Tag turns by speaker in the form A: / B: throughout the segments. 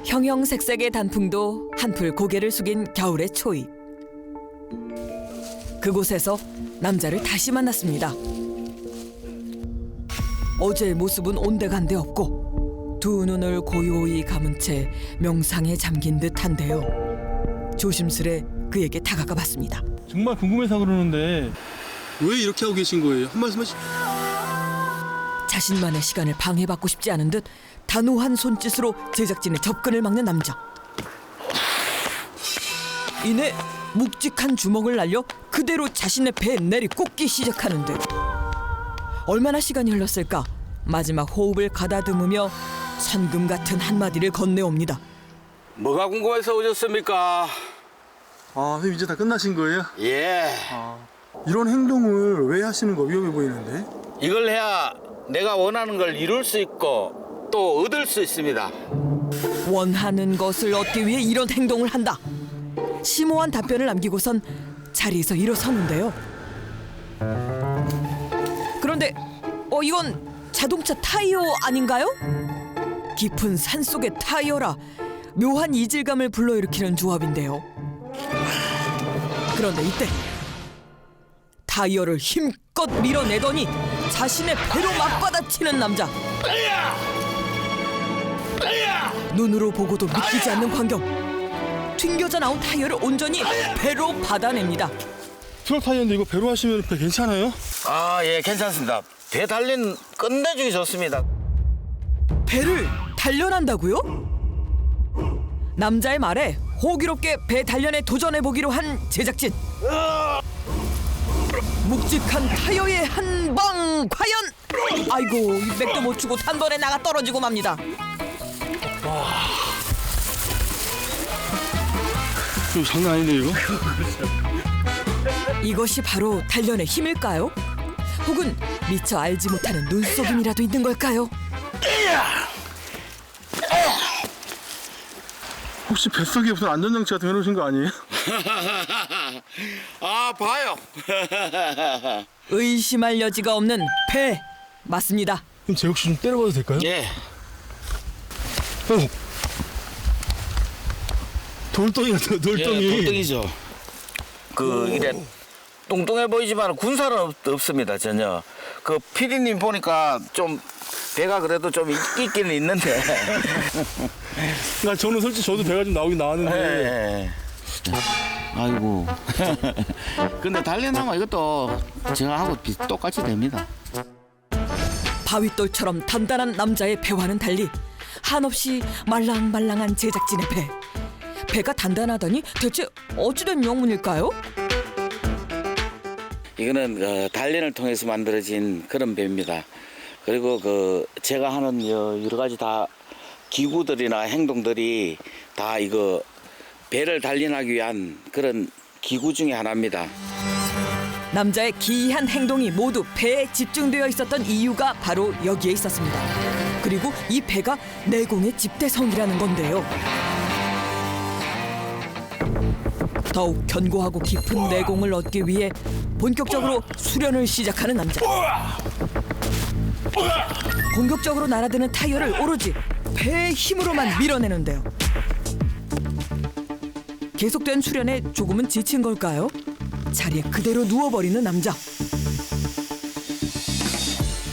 A: 형형색색의 단풍도 한풀 고개를 숙인 겨울의 초입. 그곳에서 남자를 다시 만났습니다. 어제의 모습은 온데간데 없고 두 눈을 고요히 감은 채 명상에 잠긴 듯한데요. 조심스레 그에게 다가가 봤습니다.
B: 정말 궁금해서 그러는데 왜 이렇게 하고 계신 거예요? 한 말씀 하시.
A: 자신만의 시간을 방해받고 싶지 않은 듯 단호한 손짓으로 제작진의 접근을 막는 남자. 이내 묵직한 주먹을 날려 그대로 자신의 배에 내리꽂기 시작하는데 얼마나 시간이 흘렀을까? 마지막 호흡을 가다듬으며 선금 같은 한마디를 건네옵니다.
C: 뭐가 궁금해서 오셨습니까?
B: 아, 선생님 이제 다 끝나신 거예요?
C: 예.
B: 이런 행동을 왜 하시는 거 위험해 보이는데?
C: 이걸 해야 내가 원하는 걸 이룰 수 있고 또 얻을 수 있습니다.
A: 원하는 것을 얻기 위해 이런 행동을 한다. 심오한 답변을 남기고선 자리에서 일어서는데요. 그런데 이건 자동차 타이어 아닌가요? 깊은 산속의 타이어라 묘한 이질감을 불러일으키는 조합인데요. 그런데 이때 타이어를 힘껏 밀어내더니 자신의 배로 맞받아치는 남자. 눈으로 보고도 믿기지 않는 광경. 튕겨져 나온 타이어를 온전히 배로 받아냅니다.
B: 트럭 타이어인데 이거 배로 하시면 배 괜찮아요?
C: 아, 예, 괜찮습니다. 배 달린 끝내주기 좋습니다.
A: 배를 단련한다고요? 남자의 말에 호기롭게 배 단련에 도전해보기로 한 제작진. 묵직한 타이어의 한 방 과연! 아이고, 맥도 못 추고 단번에 나가 떨어지고 맙니다.
B: 이거 장난 아닌데 이거?
A: 이것이 바로 단련의 힘일까요? 혹은 미처 알지 못하는 눈속임이라도 있는 걸까요?
B: 혹시 뱃속에 무슨 안전장치 같은 거 해놓으신 거 아니에요?
C: 아, 봐요.
A: 의심할 여지가 없는 배 맞습니다.
B: 그럼 제 혹시 좀 때려봐도 될까요?
C: 예.
B: 돌덩이 같아요, 돌덩이.
C: 예, 돌덩이죠. 이래 뚱뚱해 보이지만 군살은 없습니다, 전혀. 그 피디님 보니까 좀 배가 그래도 좀 있기는 있는데.
B: 나 저는 솔직히 저도 배가 좀 나오긴 나왔는데.
C: 예. 아이고. 근데 단련하면 이것도 제가 하고 똑같이 됩니다.
A: 바윗돌처럼 단단한 남자의 배와는 달리 한없이 말랑말랑한 제작진의 배. 배가 단단하다니 대체 어찌된 영문일까요?
C: 이거는 단련을 통해서 만들어진 그런 배입니다. 그리고 제가 하는 여러 가지 다 기구들이나 행동들이 다 이거 배를 단련하기 위한 그런 기구 중에 하나입니다.
A: 남자의 기이한 행동이 모두 배에 집중되어 있었던 이유가 바로 여기에 있었습니다. 그리고 이 배가 내공의 집대성이라는 건데요. 더욱 견고하고 깊은 내공을 얻기 위해 본격적으로 수련을 시작하는 남자. 공격적으로 날아드는 타이어를 오로지 배의 힘으로만 밀어내는데요. 계속된 수련에 조금은 지친 걸까요? 자리에 그대로 누워버리는 남자.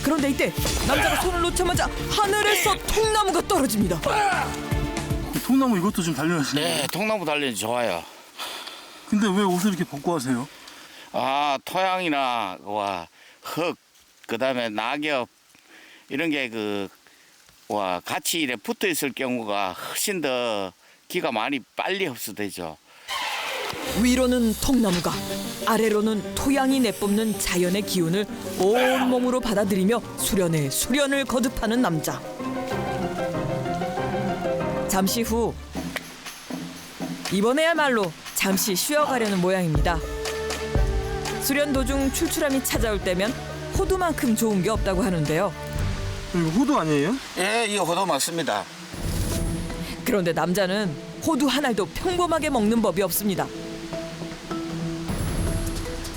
A: 그런데 이때 남자가 손을 놓자마자 하늘에서 통나무가 떨어집니다.
B: 통나무 이것도 좀 단련하시네요.
C: 네, 통나무 단련이 좋아요.
B: 근데 왜 옷을 이렇게 벗고 하세요?
C: 아, 토양이나 흙, 그다음에 낙엽 이런 게 같이 이래 붙어 있을 경우가 훨씬 더 기가 많이 빨리 흡수되죠.
A: 위로는 통나무가, 아래로는 토양이 내뿜는 자연의 기운을 온몸으로 받아들이며 수련에 수련을 거듭하는 남자. 잠시 후 이번에야말로 잠시 쉬어가려는 모양입니다. 수련 도중 출출함이 찾아올 때면 호두만큼 좋은 게 없다고 하는데요.
B: 이거 호두 아니에요?
C: 예, 이 호도 맞습니다.
A: 그런데 남자는 호두 한 알도 평범하게 먹는 법이 없습니다.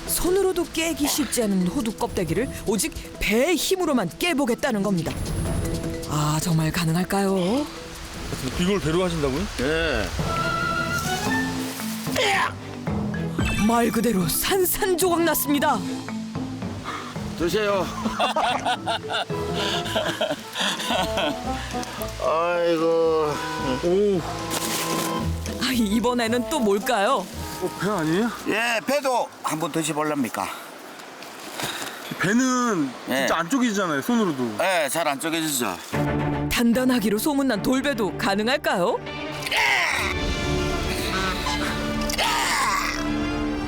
A: 손으로도 깨기 쉽지 않은 호두 껍데기를 오직 배의 힘으로만 깨보겠다는 겁니다. 아, 정말 가능할까요?
B: 이걸 배로 하신다고요?
C: 예.
A: 말 그대로 산산조각 났습니다.
C: 드세요. 아이고.
B: 오,
A: 아, 이번에는 또 뭘까요?
B: 배 아니에요?
C: 예, 배도 한번 드셔볼랍니까?
B: 배는
C: 예.
B: 진짜 안 쪼개지잖아요, 손으로도.
C: 예, 잘 안 쪼개지죠.
A: 단단하기로 소문난 돌배도 가능할까요?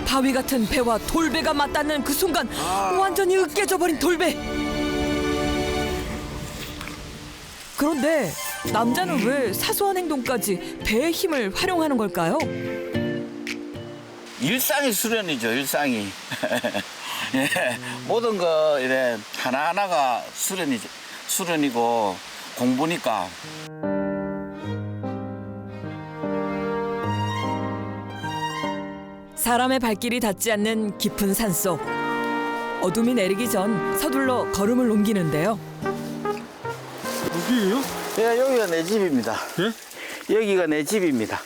A: 바위 같은 배와 돌배가 맞닿는 그 순간 완전히 으깨져 버린 돌배. 그런데 남자는 왜 사소한 행동까지 배의 힘을 활용하는 걸까요?
C: 일상이 수련이죠, 일상이. 예, 모든 거 이래 하나하나가 수련이고 공부니까.
A: 사람의 발길이 닿지 않는 깊은 산속. 어둠이 내리기 전 서둘러 걸음을 옮기는데요.
B: 여기예요?
C: 예, 여기가 내 집입니다.
B: 예?
C: 여기가 내 집입니다.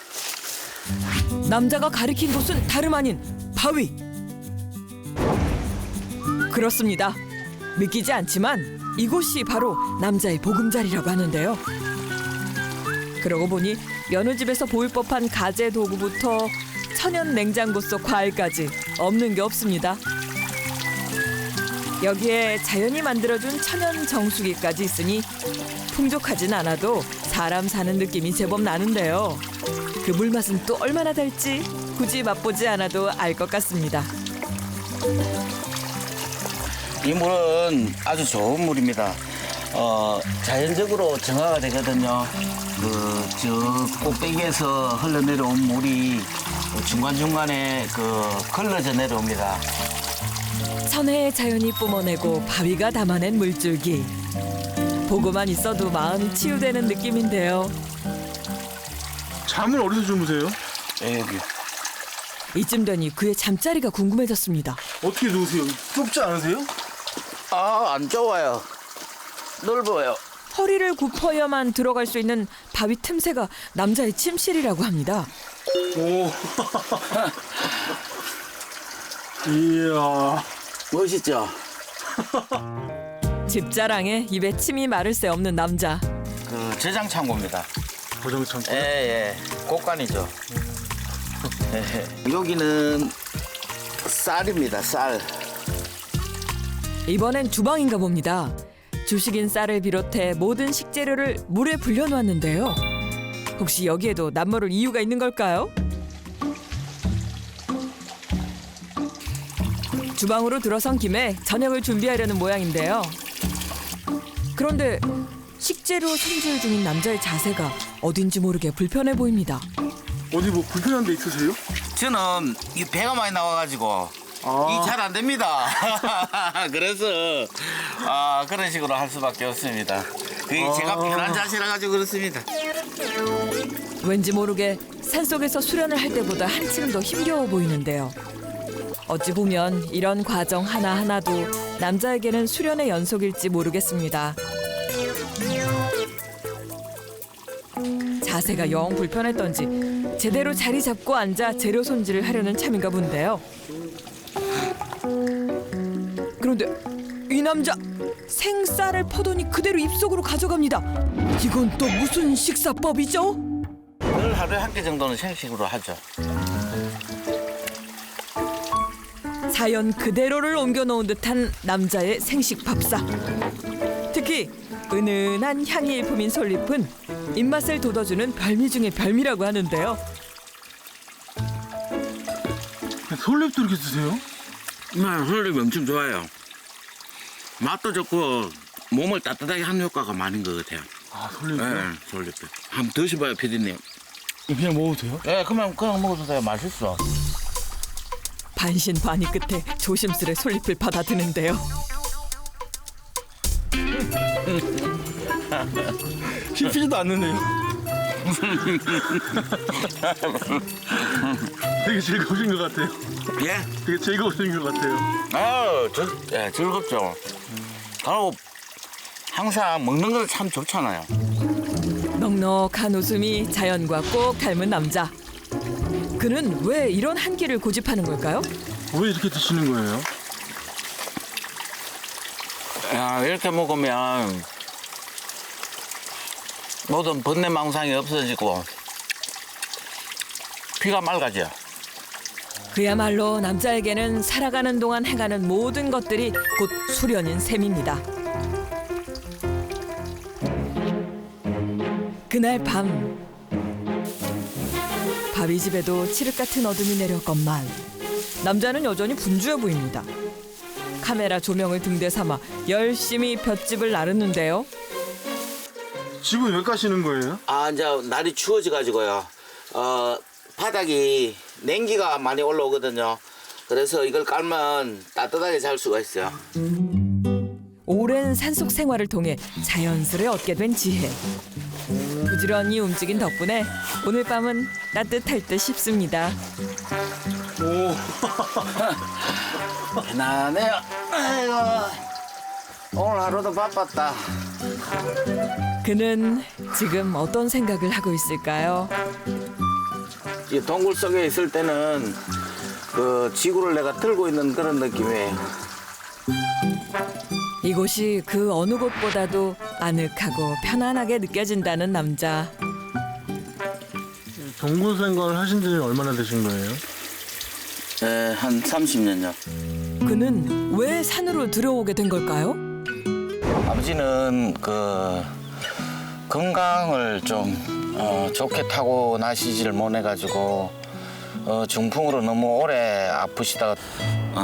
A: 남자가 가리킨 곳은 다름 아닌 바위. 그렇습니다. 믿기지 않지만 이곳이 바로 남자의 보금자리라고 하는데요. 그러고 보니 여느 집에서 보일 법한 가재 도구부터 천연 냉장고 속 과일까지 없는 게 없습니다. 여기에 자연이 만들어준 천연 정수기까지 있으니 풍족하진 않아도 사람 사는 느낌이 제법 나는데요. 그 물맛은 또 얼마나 달지 굳이 맛보지 않아도 알 것 같습니다.
C: 이 물은 아주 좋은 물입니다. 자연적으로 정화가 되거든요. 저 꼭대기에서 흘러내려온 물이 중간중간에 걸러져 내려옵니다.
A: 천혜의 자연이 뿜어내고 바위가 담아낸 물줄기. 보고만 있어도 마음이 치유되는 느낌인데요.
B: 잠을 어디서 주무세요?
C: 예, 여기.
A: 이쯤 되니 그의 잠자리가 궁금해졌습니다.
B: 어떻게 누우세요? 좁지 않으세요?
C: 아, 안 좋아요. 넓어요.
A: 허리를 굽어야만 들어갈 수 있는 바위 틈새가 남자의 침실이라고 합니다.
B: 오. 이야.
C: 멋있죠?
A: 집 자랑에 입에 침이 마를 새 없는 남자.
C: 저장 창고입니다.
B: 고정창고.
C: 예, 곳간이죠. 여기는 쌀입니다, 쌀.
A: 이번엔 주방인가 봅니다. 주식인 쌀을 비롯해 모든 식재료를 물에 불려놓았는데요. 혹시 여기에도 남모를 이유가 있는 걸까요? 주방으로 들어선 김에 저녁을 준비하려는 모양인데요. 그런데 식재료 손질 중인 남자의 자세가 어딘지 모르게 불편해 보입니다.
B: 어디 뭐 불편한 데 있으세요?
C: 저는 이 배가 많이 나와가지고 이 잘 안 됩니다. 그래서 그런 식으로 할 수밖에 없습니다. 그게 제가 편한 자세라 가지고 그렇습니다.
A: 왠지 모르게 산속에서 수련을 할 때보다 한층 더 힘겨워 보이는데요. 어찌 보면 이런 과정 하나하나도 남자에게는 수련의 연속일지 모르겠습니다. 자세가 영 불편했던지 제대로 자리 잡고 앉아 재료 손질을 하려는 참인가 본데요. 그런데 이 남자 생쌀을 퍼더니 그대로 입속으로 가져갑니다. 이건 또 무슨 식사법이죠?
C: 늘 하루에 한 끼 정도는 생식으로 하죠.
A: 자연 그대로를 옮겨놓은 듯한 남자의 생식 밥상. 특히 은은한 향이 일품인 솔잎은 입맛을 돋워주는 별미 중의 별미라고 하는데요.
B: 솔잎도 이렇게 드세요?
C: 솔잎 엄청 좋아요. 맛도 좋고 몸을 따뜻하게 하는 효과가 많은 것 같아요.
B: 아, 솔잎이요?
C: 네, 솔잎. 한번 드셔봐요, 피디님.
B: 그냥 먹어도 돼요?
C: 네, 그냥 먹어도 돼요. 맛있어.
A: 반신반의 끝에 조심스레 솔잎을 받아드는데요.
B: 씹히지도 않는데요. 되게 즐거우신 것 같아요.
C: 예?
B: 되게 즐거우신 것 같아요.
C: 즐겁죠. 그리고 항상 먹는 건 참 좋잖아요.
A: 넉넉한 웃음이 자연과 꼭 닮은 남자. 그는 왜 이런 한 끼를 고집하는 걸까요?
B: 왜 이렇게 드시는 거예요?
C: 야, 이렇게 먹으면 모든 번뇌망상이 없어지고 피가 맑아져.
A: 그야말로 남자에게는 살아가는 동안 행하는 모든 것들이 곧 수련인 셈입니다. 그날 밤 바위 집에도 칠흑 같은 어둠이 내렸건만 남자는 여전히 분주해 보입니다. 카메라 조명을 등대 삼아 열심히 볏짚을 나르는데요.
B: 집은 왜 까시는 거예요?
C: 아, 이제 날이 추워져 가지고요. 바닥이 냉기가 많이 올라오거든요. 그래서 이걸 깔면 따뜻하게 잘 수가 있어요.
A: 오랜 산속 생활을 통해 자연스레 얻게 된 지혜. 부지런히 움직인 덕분에 오늘 밤은 따뜻할 듯 싶습니다.
B: 오.
C: 편안해요. 아이고, 오늘 하루도 바빴다.
A: 그는 지금 어떤 생각을 하고 있을까요?
C: 이 동굴 속에 있을 때는 그 지구를 내가 들고 있는 그런 느낌이에요.
A: 이곳이 그 어느 곳보다도 아늑하고 편안하게 느껴진다는 남자.
B: 동굴 생활 하신 지 얼마나 되신 거예요?
C: 네, 한 30년요.
A: 그는 왜 산으로 들어오게 된 걸까요?
C: 아버지는 그 건강을 좀 좋게 타고 나시지를 못해가지고 중풍으로 너무 오래 아프시다가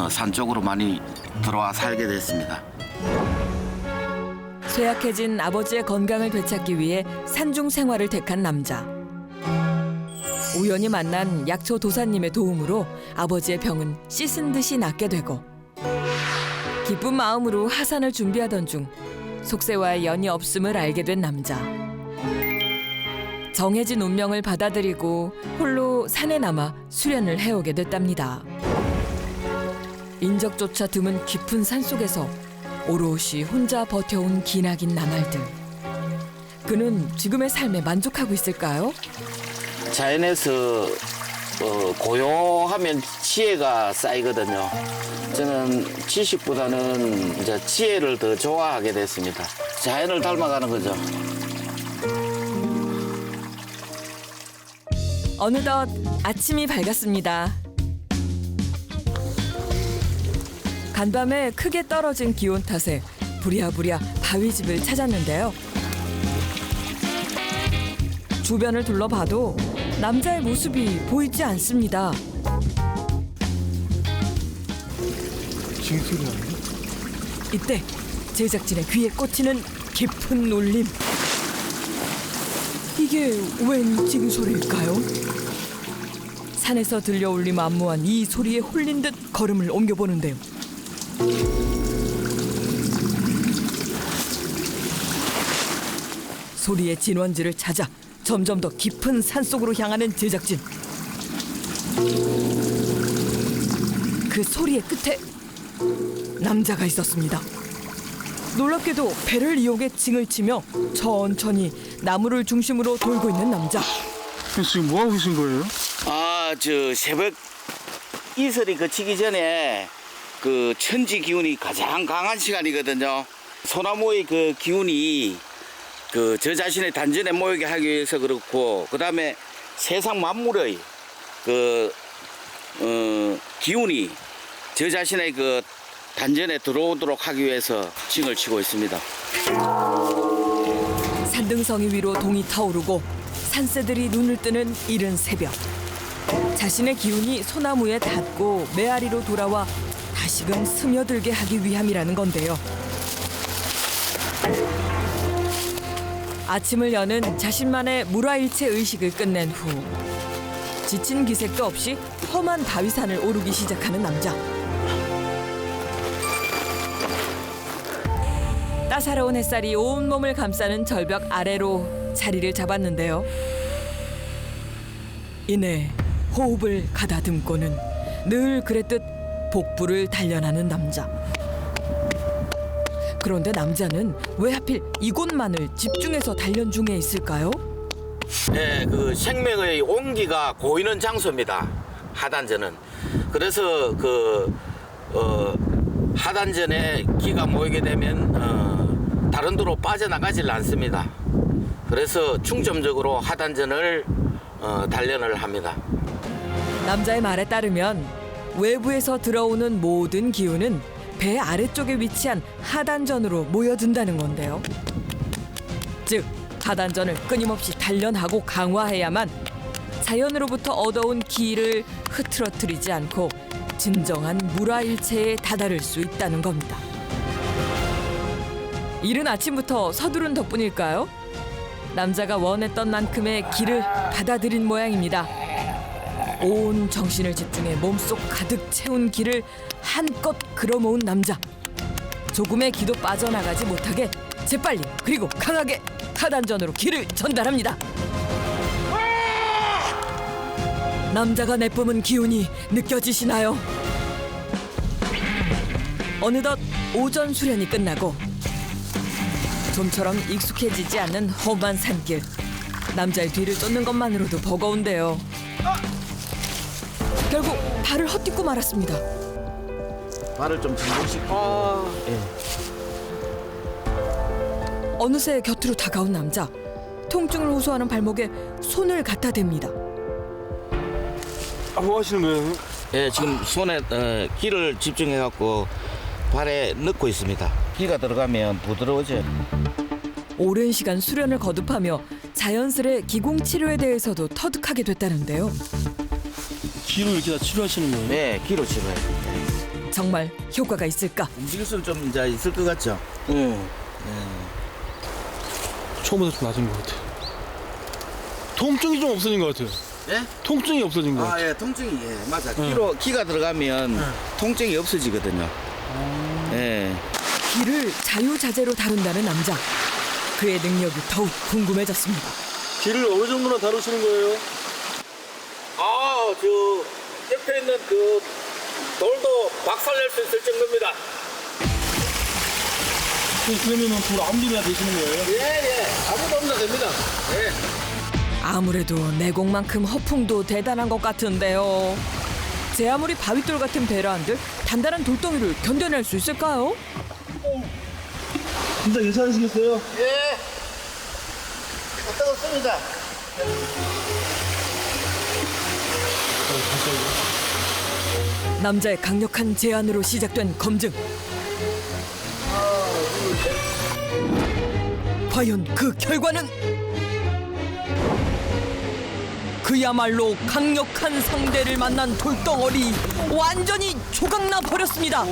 C: 산 쪽으로 많이 들어와 살게 됐습니다.
A: 쇠약해진 아버지의 건강을 되찾기 위해 산중 생활을 택한 남자. 우연히 만난 약초 도사님의 도움으로 아버지의 병은 씻은 듯이 낫게 되고 기쁜 마음으로 하산을 준비하던 중 속세와의 연이 없음을 알게 된 남자. 정해진 운명을 받아들이고 홀로 산에 남아 수련을 해오게 됐답니다. 인적조차 드문 깊은 산속에서 오롯이 혼자 버텨온 기나긴 나날들. 그는 지금의 삶에 만족하고 있을까요?
C: 자연에서 고요하면 지혜가 쌓이거든요. 저는 지식보다는 이제 지혜를 더 좋아하게 됐습니다. 자연을 닮아가는 거죠.
A: 어느덧 아침이 밝았습니다. 간밤에 크게 떨어진 기온 탓에 부랴부랴 바위집을 찾았는데요. 주변을 둘러봐도 남자의 모습이 보이지 않습니다.
B: 지금 소리 나네.
A: 이때 제작진의 귀에 꽂히는 깊은 울림. 이게 웬 징소리일까요? 산에서 들려올리 만무한 이 소리에 홀린 듯 걸음을 옮겨보는데요. 소리의 진원지를 찾아 점점 더 깊은 산속으로 향하는 제작진. 그 소리의 끝에 남자가 있었습니다. 놀랍게도 배를 이용해 징을 치며 천천히 나무를 중심으로 돌고 있는 남자.
B: 지금 뭐 하고 계신 거예요?
C: 저 새벽 이슬이 그치기 전에 그 천지 기운이 가장 강한 시간이거든요. 소나무의 그 기운이 그 저 자신의 단전에 모이게 하기 위해서 그렇고, 그 다음에 세상 만물의 그 기운이 저 자신의 그 단전에 들어오도록 하기 위해서 징을 치고 있습니다.
A: 산등성이 위로 동이 타오르고 산새들이 눈을 뜨는 이른 새벽. 자신의 기운이 소나무에 닿고 메아리로 돌아와 다시금 스며들게 하기 위함이라는 건데요. 아침을 여는 자신만의 무라일체 의식을 끝낸 후 지친 기색도 없이 험한 바위산을 오르기 시작하는 남자. 따사로운 햇살이 온몸을 감싸는 절벽 아래로 자리를 잡았는데요. 이내 호흡을 가다듬고는 늘 그랬듯 복부를 단련하는 남자. 그런데 남자는 왜 하필 이곳만을 집중해서 단련 중에 있을까요?
C: 예, 그 생명의 온기가 고이는 장소입니다. 하단전은. 그래서 하단전에 기가 모이게 되면 다른 데로 빠져나가질 않습니다. 그래서 중점적으로 하단전을 단련을 합니다.
A: 남자의 말에 따르면 외부에서 들어오는 모든 기운은 배 아래쪽에 위치한 하단전으로 모여든다는 건데요. 즉 하단전을 끊임없이 단련하고 강화해야만 자연으로부터 얻어온 기를 흐트러뜨리지 않고 진정한 물화일체에 다다를 수 있다는 겁니다. 이른 아침부터 서두른 덕분일까요? 남자가 원했던 만큼의 기를 받아들인 모양입니다. 온 정신을 집중해 몸속 가득 채운 기를 한껏 끌어모은 남자. 조금의 기도 빠져나가지 못하게 재빨리 그리고 강하게 하단전으로 기를 전달합니다. 남자가 내뿜은 기운이 느껴지시나요? 어느덧 오전 수련이 끝나고 좀처럼 익숙해지지 않는 험한 산길. 남자의 뒤를 쫓는 것만으로도 버거운데요. 결국 발을 헛디고 말았습니다.
C: 발을 좀 진정시키고.
A: 어느새 곁으로 다가온 남자. 통증을 호소하는 발목에 손을 갖다 댑니다.
B: 뭐 하시는 거예요?
C: 예, 지금 손에 기를 집중해 갖고 발에 넣고 있습니다. 기가 들어가면 부드러워져요.
A: 오랜 시간 수련을 거듭하며 자연스레 기공 치료에 대해서도 터득하게 됐다는데요.
B: 기로 이렇게 다 치료하시는 거예요?
C: 네, 기로 치료해요.
A: 정말 효과가 있을까?
C: 움직일 수는 좀 이제 있을 것 같죠?
B: 처음보다 좀 낮은 것 같아요. 통증이 좀 없어진 것 같아요.
C: 예?
B: 통증이 없어진 것 같아요.
C: 예, 통증이 맞아.
B: 응.
C: 기가 들어가면 통증이 없어지거든요. 예.
A: 기를 자유자재로 다룬다는 남자. 그의 능력이 더욱 궁금해졌습니다.
B: 기를 어느 정도나 다루시는 거예요?
C: 옆에 있는 돌도 박살낼 수 있을 정도입니다.
B: 그러면 돌 아무리나 되시는 거예요?
C: 예. 아무도 없나 됩니다. 예.
A: 아무래도 내공만큼 허풍도 대단한 것 같은데요. 제 아무리 바위돌 같은 배라 한들 단단한 돌덩이를 견뎌낼 수 있을까요?
B: 진짜 괜찮으시겠어요?
C: 예. 뜨겁습니다.
A: 남자의 강력한 제안으로 시작된 검증. 과연 그 결과는? 그야말로 강력한 상대를 만난 돌덩어리 완전히 조각나 버렸습니다.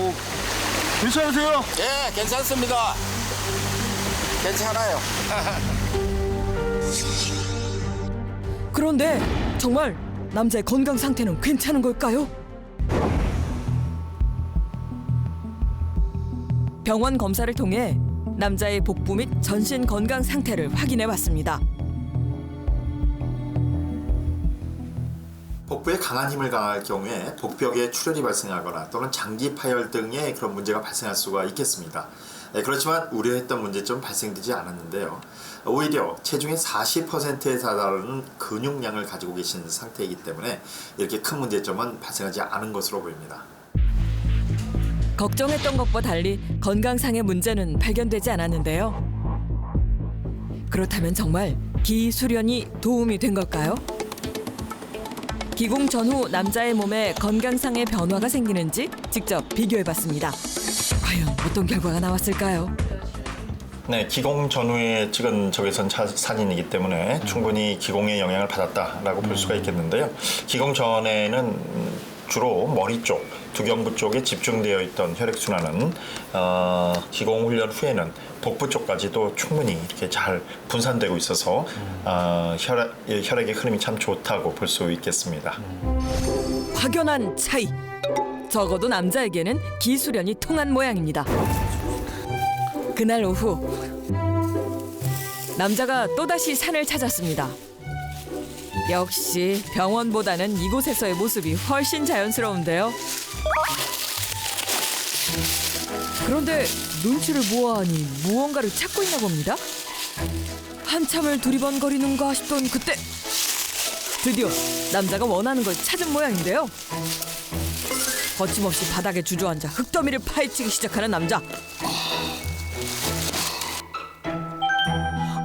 B: 괜찮으세요?
C: 예, 괜찮습니다. 괜찮아요.
A: 그런데 정말 남자의 건강 상태는 괜찮은 걸까요? 병원 검사를 통해 남자의 복부 및 전신 건강 상태를 확인해 봤습니다.
D: 복부에 강한 힘을 가할 경우에 복벽에 출혈이 발생하거나 또는 장기 파열 등의 그런 문제가 발생할 수가 있겠습니다. 그렇지만 우려했던 문제점 발생되지 않았는데요. 오히려 체중의 40%에 달하는 근육량을 가지고 계신 상태이기 때문에 이렇게 큰 문제점은 발생하지 않은 것으로 보입니다.
A: 걱정했던 것과 달리 건강상의 문제는 발견되지 않았는데요. 그렇다면 정말 기수련이 도움이 된 걸까요? 기공 전후 남자의 몸에 건강상의 변화가 생기는지 직접 비교해봤습니다. 과연 어떤 결과가 나왔을까요?
E: 네, 기공 전후에 찍은 적외선 사진이기 때문에 충분히 기공의 영향을 받았다라고 볼 수가 있겠는데요. 기공 전에는 주로 머리 쪽, 두경부 쪽에 집중되어 있던 혈액순환은 기공 훈련 후에는 복부 쪽까지도 충분히 이렇게 잘 분산되고 있어서 혈액의 흐름이 참 좋다고 볼 수 있겠습니다.
A: 확연한 차이. 적어도 남자에게는 기수련이 통한 모양입니다. 그날 오후 남자가 또다시 산을 찾았습니다. 역시 병원보다는 이곳에서의 모습이 훨씬 자연스러운데요. 그런데 눈치를 모아하니 무언가를 찾고 있나 봅니다. 한참을 두리번거리는가 싶던 그때 드디어 남자가 원하는 걸 찾은 모양인데요. 거침없이 바닥에 주저앉아 흙더미를 파헤치기 시작하는 남자.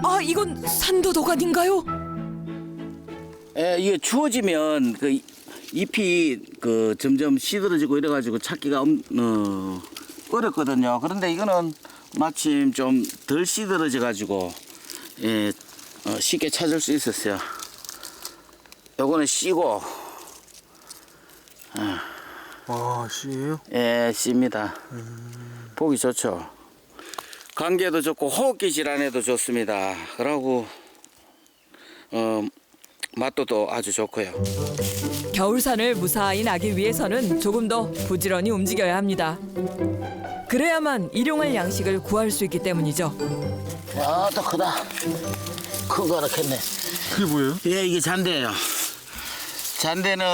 A: 아, 이건 산더덕 아닌가요?
C: 예, 이게 추워지면 그 잎이 그 점점 시들어지고 이래가지고 찾기가 어렵거든요. 그런데 이거는 마침 좀 덜 시들어져가지고 예, 쉽게 찾을 수 있었어요. 요거는 씨고,
B: 아, 씨예요?
C: 예, 씨입니다. 보기 좋죠. 감기에도 좋고 호흡기 질환에도 좋습니다. 그러고 맛도 또 아주 좋고요.
A: 겨울산을 무사히 나기 위해서는 조금 더 부지런히 움직여야 합니다. 그래야만 일용할 양식을 구할 수 있기 때문이죠.
C: 야, 또 크다. 큰 거 하나 캤네.
B: 그게 뭐예요?
C: 예, 이게 잔대예요. 잔대는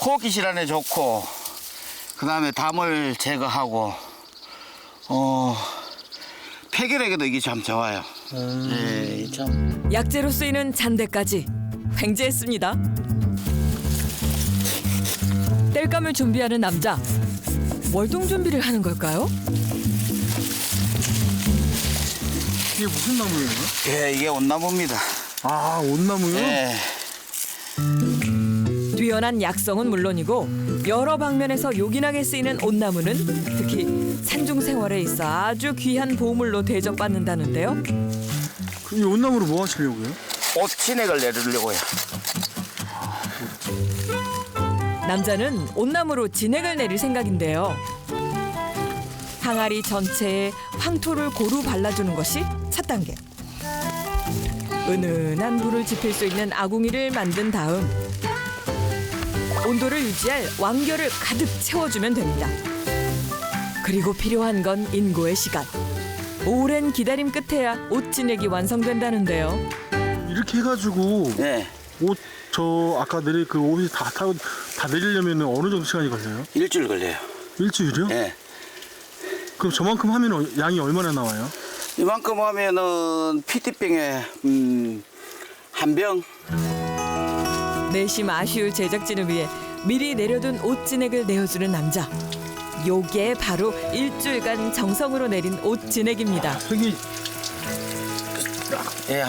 C: 호흡기 질환에 좋고, 그 다음에 담을 제거하고, 폐결핵에도 이게 참 좋아요. 예, 참.
A: 약재로 쓰이는 잔대까지 횡재했습니다. 땔감을 준비하는 남자. 월동 준비를 하는 걸까요?
B: 이게 무슨 나무예요?
C: 예, 이게 온나무입니다.
B: 아, 온나무요?
C: 예.
A: 뛰어난 약성은 물론이고 여러 방면에서 요긴하게 쓰이는 온나무는 특히 산중 생활에 있어 아주 귀한 보물로 대접받는다는데요.
B: 이 온나무로 뭐 하시려고요?
C: 옷 진액을 내리려고요.
A: 남자는 온나무로 진액을 내릴 생각인데요. 항아리 전체에 황토를 고루 발라주는 것이 첫 단계. 은은한 불을 지필 수 있는 아궁이를 만든 다음 온도를 유지할 왕겨를 가득 채워주면 됩니다. 그리고 필요한 건 인고의 시간. 오랜 기다림 끝에야 옷 진액이 완성된다는데요.
B: 이렇게 해가지고
C: 네.
B: 옷 저 아까 내릴 그 옷이 다 내리려면 어느 정도 시간이 걸려요?
C: 일주일 걸려요.
B: 일주일이요?
C: 예.
B: 그럼 저만큼 하면 양이 얼마나 나와요?
C: 이만큼 하면은 피티병에 한 병.
A: 내심 아쉬울 제작진을 위해 미리 내려둔 옷 진액을 내어주는 남자. 요게 바로 일주일간 정성으로 내린 옷 진액입니다.
B: 색이
C: 예,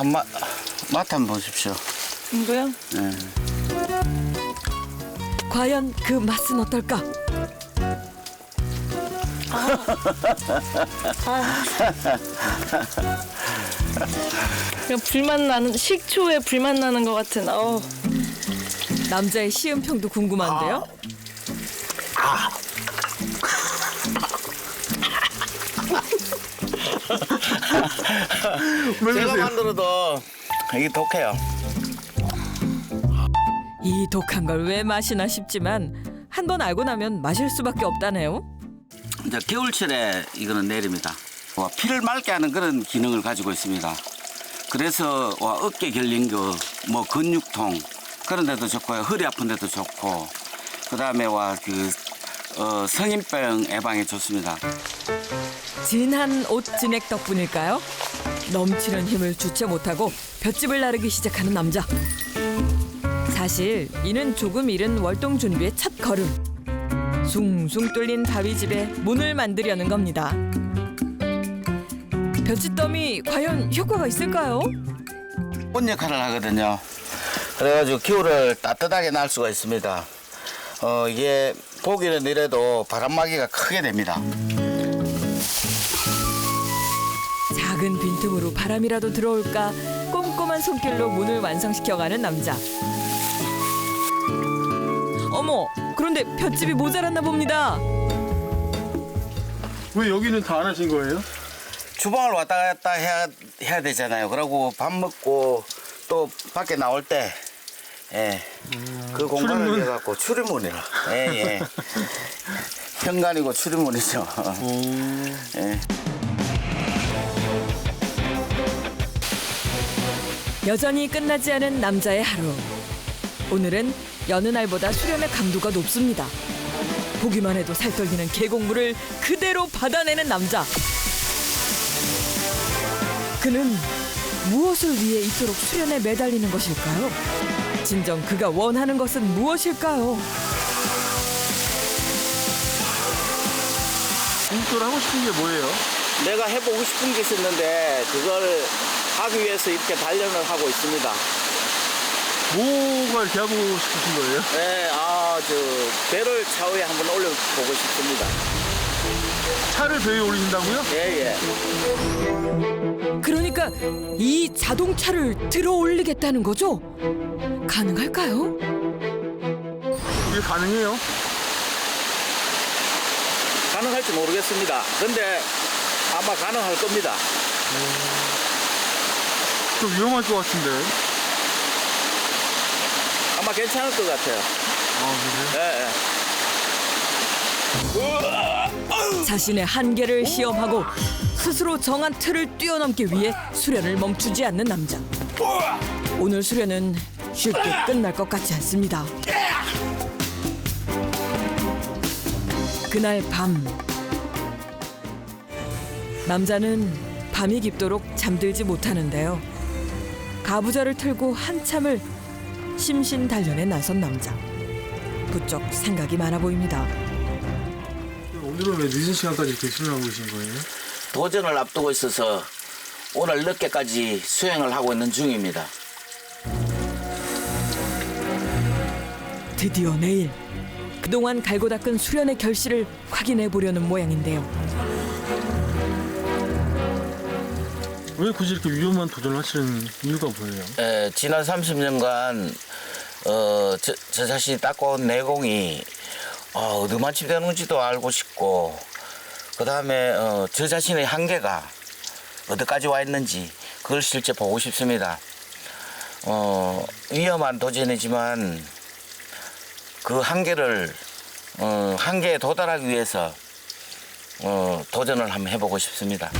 C: 맛 한번 보십시오.
A: 이거요?
C: 예.
A: 과연 그 맛은 어떨까?
F: 그냥 불맛 나는 식초에 불맛 나는 것 같은.
A: 남자의 시음평도 궁금한데요.
C: 제가 만들어도 이게 독해요.
A: 이 독한 걸 왜 마시나 싶지만 한 번 알고 나면 마실 수밖에 없다네요.
C: 이제 겨울철에 이거는 내립니다. 피를 맑게 하는 그런 기능을 가지고 있습니다. 그래서 어깨 결린 거, 뭐 근육통 그런 데도 좋고요. 허리 아픈 데도 좋고, 그 다음에 성인병 예방에 좋습니다.
A: 진한 옷 진액 덕분일까요? 넘치는 힘을 주체 못하고 볏짚을 나르기 시작하는 남자. 사실 이는 조금 이른 월동 준비의 첫 걸음. 숭숭 뚫린 바위집에 문을 만들려는 겁니다. 볏짚더미 과연 효과가 있을까요?
C: 온 역할을 하거든요. 그래가지고 기후를 따뜻하게 날 수가 있습니다. 이게 고기는 이래도 바람막이가 크게 됩니다.
A: 작은 빈틈으로 바람이라도 들어올까 꼼꼼한 손길로 문을 완성시켜가는 남자. 어머, 그런데 볏짚이 모자랐나 봅니다.
B: 왜 여기는 다 안 하신 거예요?
C: 주방을 왔다 갔다 해야 되잖아요. 그러고 밥 먹고 또 밖에 나올 때, 예, 그 공간을
B: 출입문?
C: 해갖고 출입문이라. 예, 예. 현관이고 출입문이죠. 예.
A: 여전히 끝나지 않은 남자의 하루. 오늘은 여느 날보다 수련의 강도가 높습니다. 보기만 해도 살떨리는 계곡물을 그대로 받아내는 남자. 그는 무엇을 위해 이토록 수련에 매달리는 것일까요? 진정 그가 원하는 것은 무엇일까요?
B: 궁극적으로 하고 싶은 게 뭐예요?
C: 내가 해보고 싶은 게 있었는데 그걸 하기 위해서 이렇게 단련을 하고 있습니다.
B: 뭐가 이렇게 하고 싶으신 거예요?
C: 네, 배를 차 위에 한번 올려보고 싶습니다.
B: 차를 배 위에 올리신다고요?
C: 예, 예.
A: 그러니까 이 자동차를 들어 올리겠다는 거죠? 가능할까요?
B: 이게 가능해요?
C: 가능할지 모르겠습니다. 근데 아마 가능할 겁니다.
B: 좀 위험할 것 같은데.
C: 아마 괜찮을 것 같아요.
B: 아, 그래요?
C: 예, 예.
A: 자신의 한계를 시험하고 스스로 정한 틀을 뛰어넘기 위해 수련을 멈추지 않는 남자. 오늘 수련은 쉽게 끝날 것 같지 않습니다. 그날 밤 남자는 밤이 깊도록 잠들지 못하는데요. 가부좌를 틀고 한참을 심신단련에 나선 남자. 부쩍 생각이 많아 보입니다.
B: 오늘은 왜 늦은 시간까지 이렇게 수련하고 계신 거예요?
C: 도전을 앞두고 있어서 오늘 늦게까지 수행을 하고 있는 중입니다.
A: 드디어 내일 그동안 갈고 닦은 수련의 결실을 확인해 보려는 모양인데요.
B: 왜 굳이 이렇게 위험한 도전을 하시는 이유가 뭐예요?
C: 지난 30년간 저 자신이 닦아온 내공이 어느만치 되는지도 알고 싶고, 그 다음에 저 자신의 한계가 어디까지 와 있는지 그걸 실제 보고 싶습니다. 위험한 도전이지만 그 한계에 도달하기 위해서 도전을 한번 해보고 싶습니다.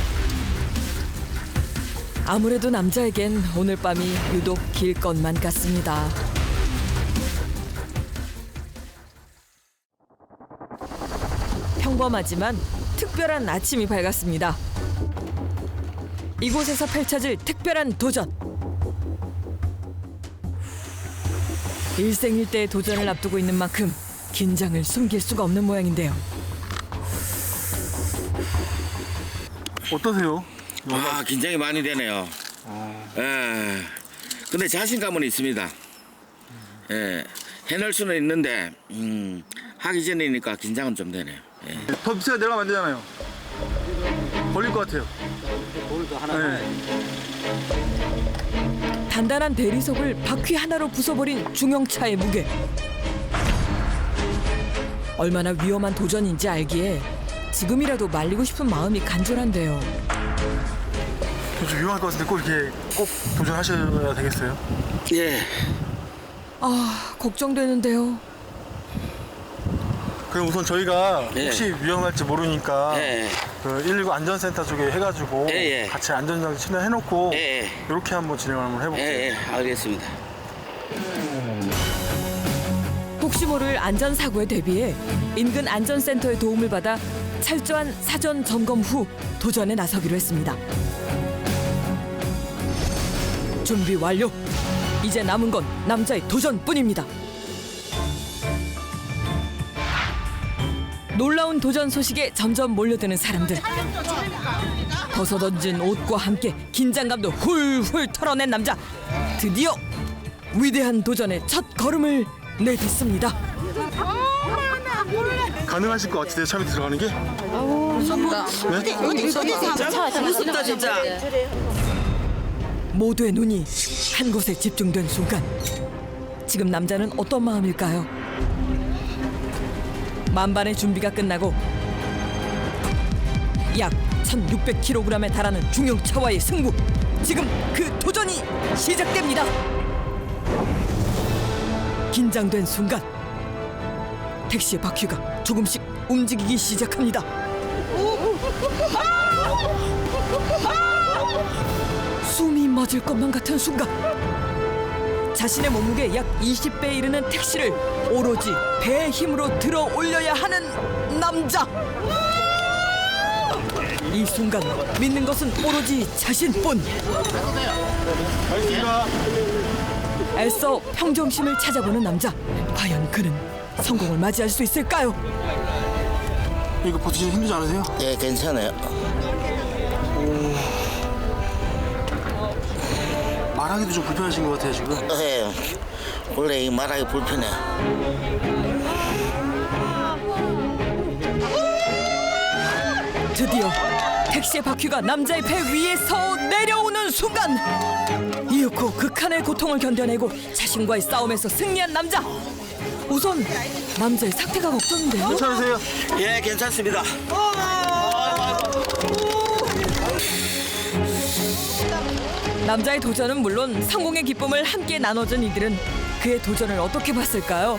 A: 아무래도 남자에겐 오늘 밤이 유독 길 것만 같습니다. 평범하지만 특별한 아침이 밝았습니다. 이곳에서 펼쳐질 특별한 도전. 일생일대의 도전을 앞두고 있는 만큼 긴장을 숨길 수가 없는 모양인데요.
B: 어떠세요?
C: 긴장이 많이 되네요. 근데 자신감은 있습니다. 해낼 수는 있는데 하기 전이니까 긴장은 좀 되네요.
B: 더 밑에 내려가면 안 되잖아요. 걸릴 것 같아요.
A: 단단한 대리석을 바퀴 하나로 부숴버린 중형차의 무게. 얼마나 위험한 도전인지 알기에 지금이라도 말리고 싶은 마음이 간절한데요.
B: 좀 위험할 것 같은데 꼭 이렇게 꼭 도전하셔야 되겠어요?
C: 예.
A: 아, 걱정되는데요.
B: 그럼 우선 저희가
C: 예.
B: 혹시 위험할지 모르니까
C: 예.
B: 그 119 안전센터 쪽에 해가지고
C: 예, 예.
B: 같이 안전장치 진행해놓고
C: 예.
B: 이렇게 한번 진행을 한번 해볼게요.
C: 예, 알겠습니다.
A: 혹시 모를 안전사고에 대비해 인근 안전센터의 도움을 받아 철저한 사전 점검 후 도전에 나서기로 했습니다. 준비 완료. 이제 남은 건 남자의 도전뿐입니다. 놀라운 도전 소식에 점점 몰려드는 사람들. 벗어던진 옷과 함께 긴장감도 훌훌 털어낸 남자. 드디어 위대한 도전의 첫 걸음을 내딛습니다.
B: 가능하실 것 같으세요? 참에 들어가는 게?
C: 무섭다 진짜.
A: 모두의 눈이 한 곳에 집중된 순간, 지금 남자는 어떤 마음일까요? 만반의 준비가 끝나고 약 1600kg에 달하는 중형차와의 승부. 지금 그 도전이 시작됩니다. 긴장된 순간 택시의 바퀴가 조금씩 움직이기 시작합니다. 숨이 멎을 것만 같은 순간, 자신의 몸무게 약 20배에 이르는 택시를 오로지 배의 힘으로 들어 올려야 하는 남자. 이 순간 믿는 것은 오로지 자신뿐. 애써 평정심을 찾아보는 남자. 과연 그는 성공을 맞이할 수 있을까요?
B: 이거 버티기 힘들지 않으세요?
C: 예, 괜찮아요.
B: 말하기도 좀 불편하신 것 같아요 지금.
C: 예, 원래 이 말하기 불편해.
A: 드디어 택시의 바퀴가 남자의 배 위에서 내려오는 순간, 이윽고 극한의 고통을 견뎌내고 자신과의 싸움에서 승리한 남자. 우선 남자의 상태가 걱정인데요.
B: 괜찮으세요?
C: 예, 괜찮습니다.
A: 남자의 도전은 물론 성공의 기쁨을 함께 나눠준 이들은 그의 도전을 어떻게 봤을까요?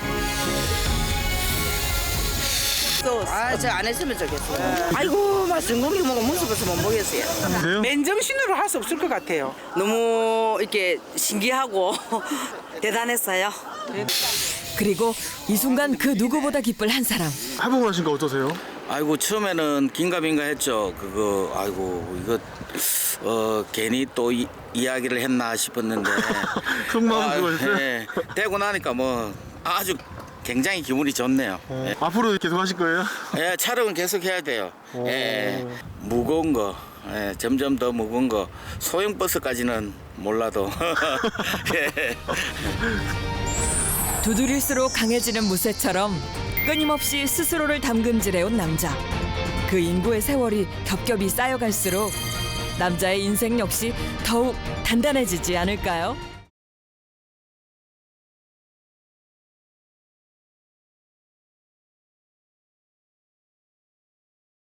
G: 저 안 했으면 좋겠어요. 아이고, 막 성공이 뭐고 모습에서 못 보겠어요.
B: 그래요?
G: 맨정신으로 할 수 없을 것 같아요. 너무 이렇게 신기하고 대단했어요.
A: 그리고 이 순간 그 누구보다 기쁠 한 사람.
B: 회복을 하신 거 어떠세요?
C: 아이고 처음에는 긴가민가 했죠. 그거 아이고 이거 괜히 또 이야기를 했나 싶었는데
B: 속마음 그거였어요?
C: 예, 되고 나니까 뭐 아주 굉장히 기분이 좋네요. 예.
B: 앞으로 계속 하실 거예요?
C: 예, 촬영은 계속 해야 돼요. 예, 무거운 거, 예, 점점 더 무거운 거, 소형 버스까지는 몰라도. 예.
A: 두드릴수록 강해지는 무쇠처럼 끊임없이 스스로를 담금질해온 남자. 그 인고의 세월이 겹겹이 쌓여갈수록 남자의 인생 역시 더욱 단단해지지 않을까요?